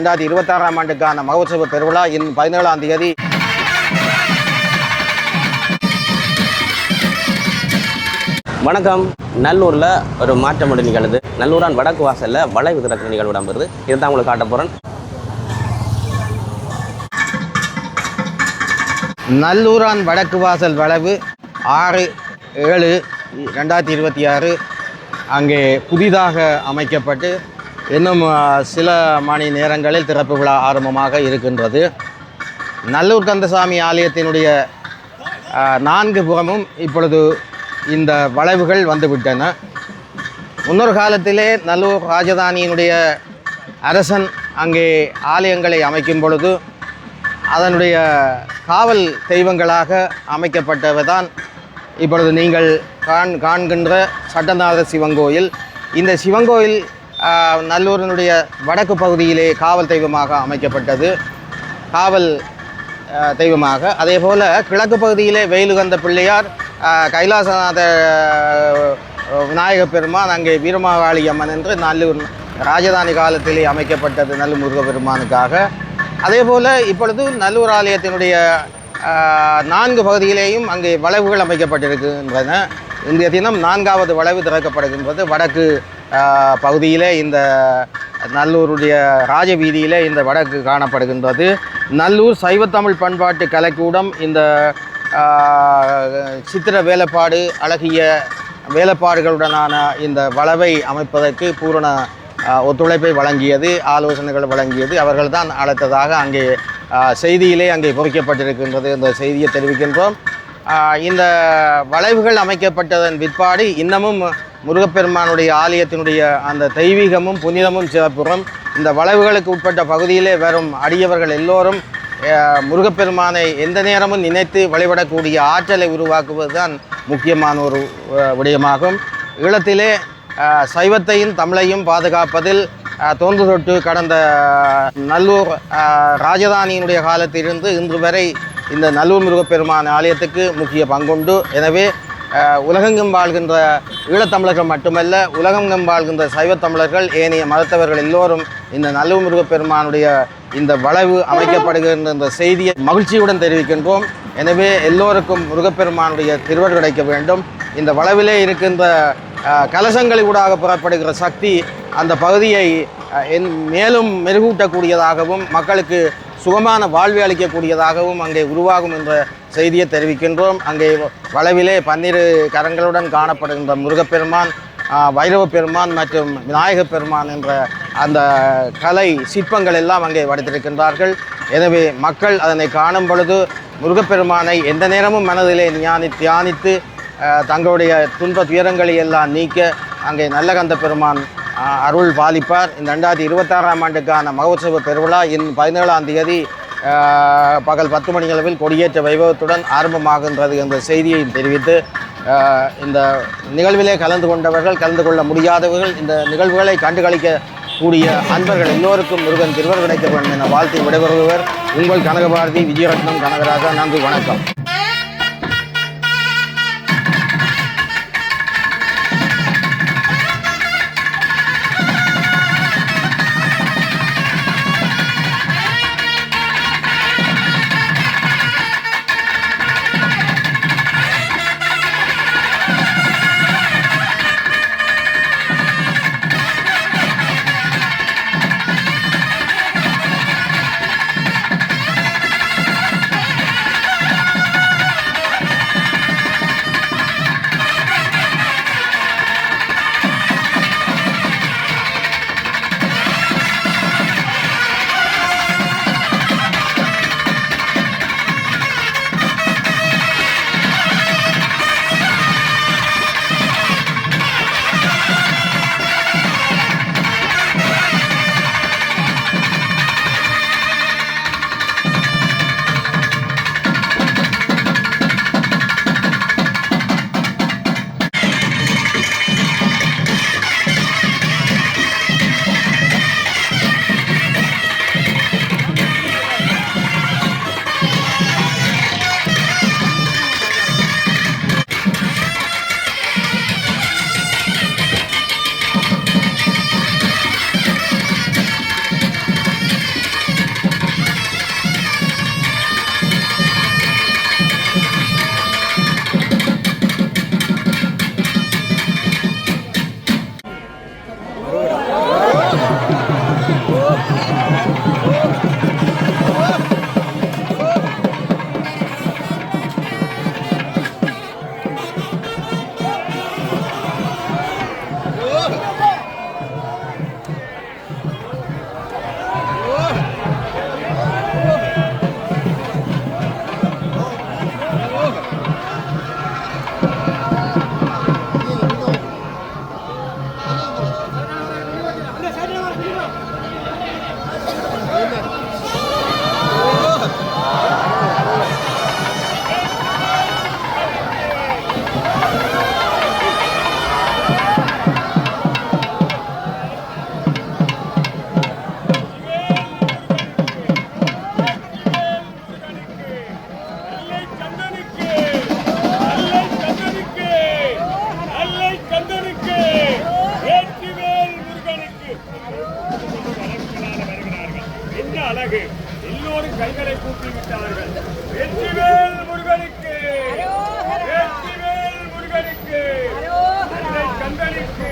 2026ஆம் ஆண்டுக்கான மகோத்சவ பெருவிழா இன்னும் 17ஆம் தேதி வணக்கம். நல்லூரில் ஒரு மாற்றம் ஒன்று நிகழ்து. நல்லூரான் வடக்கு வாசலில் வளைவு திறக்கிற நிகழ்வு இடம்பெறுது. இதுதான் உங்களுக்கு காட்ட போகிறேன். நல்லூரான் வடக்கு வாசல் வளைவு 6/7/2026 அங்கே புதிதாக அமைக்கப்பட்டு இன்னும் சில மணி நேரங்களில் திறப்பு விழா ஆரம்பமாக இருக்கின்றது. நல்லூர் கந்தசாமி ஆலயத்தினுடைய 4 புறமும் இப்பொழுது இந்த வளைவுகள் வந்துவிட்டன. முன்னொரு காலத்திலே நல்லூர் ராஜதானியினுடைய அரசன் அங்கே ஆலயங்களை அமைக்கும் பொழுது அதனுடைய காவல் தெய்வங்களாக அமைக்கப்பட்டவைதான் இப்பொழுது நீங்கள் காண்கின்ற சட்டநாத சிவங்கோயில். இந்த சிவங்கோயில் நல்லூரினுடைய வடக்கு பகுதியிலே காவல் தெய்வமாக அமைக்கப்பட்டது. காவல் தெய்வமாக அதேபோல் கிழக்கு பகுதியிலே வெயிலுகந்த பிள்ளையார், கைலாசநாத விநாயகப் பெருமான், அங்கே வீரமாகாளி அம்மன் என்று நல்லூர் ராஜதானி காலத்திலே அமைக்கப்பட்டது நல்லூர் முருகப்பெருமானுக்காக. அதேபோல் இப்பொழுது நல்லூர் ஆலயத்தினுடைய 4 பகுதியிலேயும் அங்கே வளைவுகள் அமைக்கப்பட்டிருக்கின்றன. இன்றைய தினம் 4வது வளைவு திறக்கப்படுகின்றது. வடக்கு பகுதியிலே இந்த நல்லூருடைய ராஜவீதியிலே இந்த வடக்கு காணப்படுகின்றது. நல்லூர் சைவத்தமிழ் பண்பாட்டு கலைக்கூடம் இந்த சித்திர வேலைப்பாடு, அழகிய வேலைப்பாடுகளுடனான இந்த வளைவை அமைப்பதற்கு பூரண ஒத்துழைப்பை வழங்கியது, ஆலோசனைகள் வழங்கியது. அவர்கள் தான் அழைத்ததாக அங்கே செய்தியிலே அங்கே பொறிக்கப்பட்டிருக்கின்றது. இந்த செய்தியை தெரிவிக்கின்றோம். இந்த வளைவுகள் அமைக்கப்பட்டதன் பிற்பாடு இன்னமும் முருகப்பெருமானுடைய ஆலயத்தினுடைய அந்த தெய்வீகமும் புனிதமும் சிறப்புறம். இந்த வளைவுகளுக்கு உட்பட்ட பகுதியிலே வரும் அடியவர்கள் எல்லோரும் முருகப்பெருமானை எந்த நேரமும் நினைத்து வழிபடக்கூடிய ஆற்றலை உருவாக்குவது தான் முக்கியமான ஒரு விடயமாகும். ஈழத்திலே சைவத்தையும் தமிழையும் பாதுகாப்பதில் தொன்று தொட்டு கடந்த நல்லூர் ராஜதானியினுடைய காலத்திலிருந்து இன்று வரை இந்த நல்லூர் முருகப்பெருமான் ஆலயத்துக்கு முக்கிய பங்குண்டு. எனவே உலகெங்கும் வாழ்கின்ற ஈழத்தமிழர்கள் மட்டுமல்ல, உலகெங்கும் வாழ்கின்ற சைவத்தமிழர்கள், ஏனைய மதத்தவர்கள் எல்லோரும் இந்த நல்லூர் முருகப்பெருமானுடைய இந்த வளைவு அமைக்கப்படுகின்ற இந்த செய்தியை மகிழ்ச்சியுடன் தெரிவிக்கின்றோம். எனவே எல்லோருக்கும் முருகப்பெருமானுடைய திருவருள் கிடைக்க வேண்டும். இந்த வளைவிலே இருக்கின்ற கலசங்களினூடாக புறப்படுகிற சக்தி அந்த பகுதியை மேலும் மெருகூட்டக்கூடியதாகவும் மக்களுக்கு சுகமான வாழ்வை அளிக்கக்கூடியதாகவும் அங்கே உருவாகும் என்ற செய்தியை தெரிவிக்கின்றோம். அங்கே வளைவிலே 12 கரங்களுடன் காணப்படுகின்ற முருகப்பெருமான், வைரவப் பெருமான் மற்றும் விநாயகப் பெருமான் என்ற அந்த கலை சிற்பங்கள் எல்லாம் அங்கே வடித்திருக்கின்றார்கள். எனவே மக்கள் அதனை காணும் பொழுது முருகப்பெருமானை எந்த நேரமும் மனதிலே தியானித்து தங்களுடைய துன்ப துயரங்களை எல்லாம் நீக்க அங்கே நல்லகந்த பெருமான் அருள் பாலிப்பார். இந்த 2026ஆம் ஆண்டுக்கான மகோத்சவ பெருவிழா இன்னும் 17ஆம் தேதி பகல் 10 மணி அளவில் கொடியேற்ற வைபவத்துடன் ஆரம்பமாகின்றது என்ற செய்தியை தெரிவித்து இந்த நிகழ்விலே கலந்து கொண்டவர்கள், கலந்து கொள்ள முடியாதவர்கள், இந்த நிகழ்வுகளை கண்டுகளிக்க கூடிய அன்பர்கள் எல்லோருக்கும் முருகன் திருவருள் கிடைக்க வேண்டும் என வாழ்த்தி விடைபெறுபவர் உங்கள் கனகபாரதி விஜயரத்னம் கனகராஜா. நன்றி, வணக்கம். எல்லோரும் கைகளை கூப்பி விட்டார்கள். வெற்றிவேல் முருகனுக்கு, வெற்றிவேல் முருகனுக்கு, கந்தனுக்கு